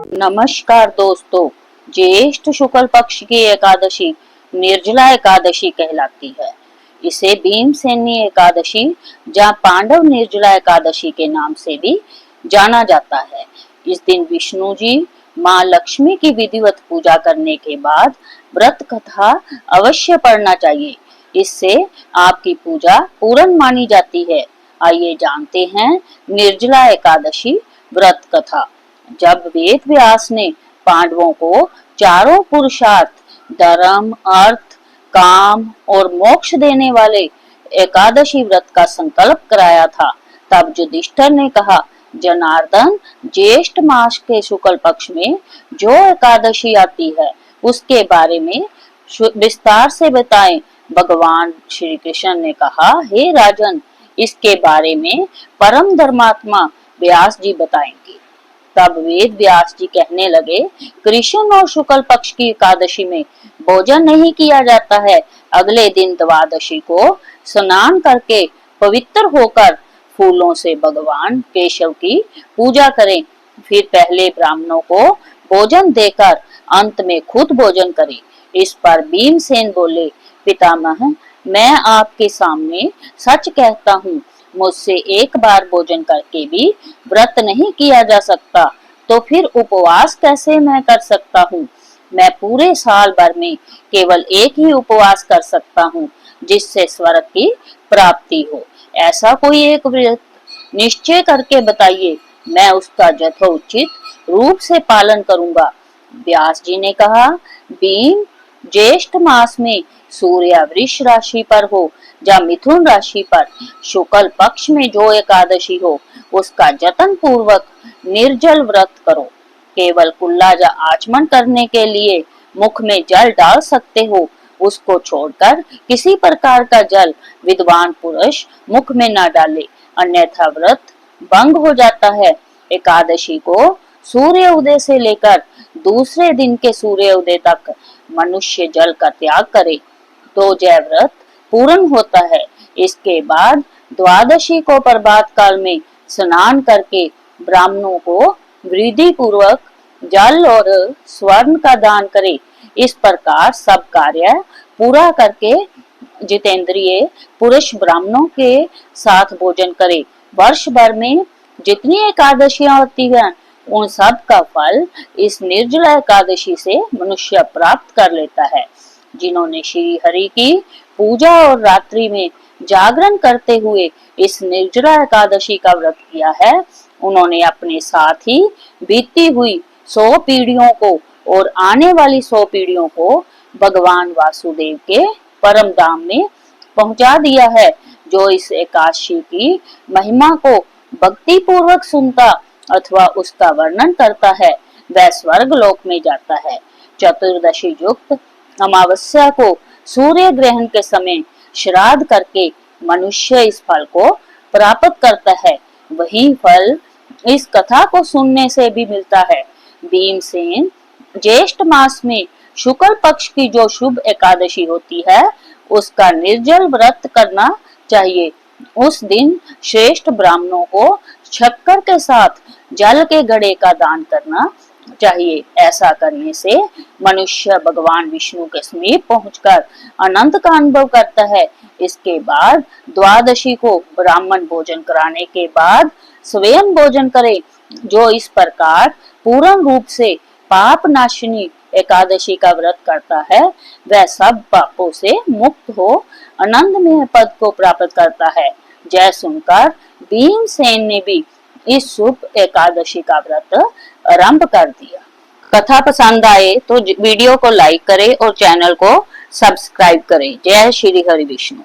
नमस्कार दोस्तों। ज्येष्ठ शुक्ल पक्ष की एकादशी निर्जला एकादशी कहलाती है। इसे भीमसेनी एकादशी या पांडव निर्जला एकादशी के नाम से भी जाना जाता है। इस दिन विष्णु जी माँ लक्ष्मी की विधिवत पूजा करने के बाद व्रत कथा अवश्य पढ़ना चाहिए। इससे आपकी पूजा पूर्ण मानी जाती है। आइए जानते हैं निर्जला एकादशी व्रत कथा। जब वेद व्यास ने पांडवों को चारों पुरुषार्थ धर्म, अर्थ, काम और मोक्ष देने वाले एकादशी व्रत का संकल्प कराया था, तब युधिष्ठिर ने कहा, जनार्दन, ज्येष्ठ मास के शुक्ल पक्ष में जो एकादशी आती है उसके बारे में विस्तार से बताएं। भगवान श्री कृष्ण ने कहा, हे राजन, इसके बारे में परम धर्मात्मा व्यास जी बताएंगे। तब वेद व्यास जी कहने लगे, कृष्ण और शुक्ल पक्ष की एकादशी में भोजन नहीं किया जाता है। अगले दिन द्वादशी को स्नान करके पवित्र होकर फूलों से भगवान केशव की पूजा करें। फिर पहले ब्राह्मणों को भोजन देकर अंत में खुद भोजन करें। इस पर भीमसेन बोले, पितामह, मैं आपके सामने सच कहता हूँ, मुझसे एक बार भोजन करके भी व्रत नहीं किया जा सकता, तो फिर उपवास कैसे मैं कर सकता हूँ। मैं पूरे साल भर में केवल एक ही उपवास कर सकता हूँ जिससे स्वर्ग की प्राप्ति हो। ऐसा कोई एक व्रत निश्चय करके बताइए, मैं उसका यथोचित रूप से पालन करूंगा। व्यास जी ने कहा, भीम, ज्येष्ठ मास में सूर्य वृष राशि पर हो या मिथुन राशि पर शुक्ल पक्ष में जो एकादशी हो उसका जतन पूर्वक निर्जल व्रत करो। केवल कुल्ला या आचमन करने के लिए मुख में जल डाल सकते हो, उसको छोड़कर किसी प्रकार का जल विद्वान पुरुष मुख में न डाले, अन्यथा व्रत भंग हो जाता है। एकादशी को सूर्य उदय से लेकर दूसरे दिन के सूर्य उदय तक मनुष्य जल का त्याग करे तो जय व्रत पूर्ण होता है। इसके बाद द्वादशी को प्रभात काल में स्नान करके ब्राह्मणों को विधि पूर्वक जल और स्वर्ण का दान करे। इस प्रकार सब कार्य पूरा करके जितेंद्रिय पुरुष ब्राह्मणों के साथ भोजन करे। वर्ष भर में जितनी एकादशियां होती हैं उन सब का फल इस निर्जला एकादशी से मनुष्य प्राप्त कर लेता है। जिन्होंने श्री हरि की पूजा और रात्रि में जागरण करते हुए इस निर्जला एकादशी का व्रत किया है, उन्होंने अपने साथ ही बीती हुई 100 पीढ़ियों को और आने वाली 100 पीढ़ियों को भगवान वासुदेव के परम धाम में पहुंचा दिया है। जो इस एकादशी की महिमा को भक्ति पूर्वक सुनता अथवा उसका वर्णन करता है वह स्वर्ग लोक में जाता है। चतुर्दशी युक्त अमावस्या को सूर्य ग्रहण के समय श्राद्ध करके मनुष्य इस फल को प्राप्त करता है। वही फल इस कथा को सुनने से भी मिलता है। भीमसेन, ज्येष्ठ मास में शुक्ल पक्ष की जो शुभ एकादशी होती है उसका निर्जल व्रत करना चाहिए। उस दिन श्रेष्ठ ब्राह्मणों को शक्कर के साथ जल के घड़े का दान करना चाहिए। ऐसा करने से मनुष्य भगवान विष्णु के समीप पहुंचकर अनंत का अनुभव करता है। इसके बाद द्वादशी को ब्राह्मण भोजन कराने के बाद स्वयं भोजन करे। जो इस प्रकार पूर्ण रूप से पाप नाशिनी एकादशी का व्रत करता है वह सब पापों से मुक्त हो आनंदमय पद को प्राप्त करता है। जय सुनकर भीमसेन ने भी इस शुभ एकादशी का व्रत आरंभ कर दिया। कथा पसंद आए तो वीडियो को लाइक करें और चैनल को सब्सक्राइब करें। जय श्री हरि विष्णु।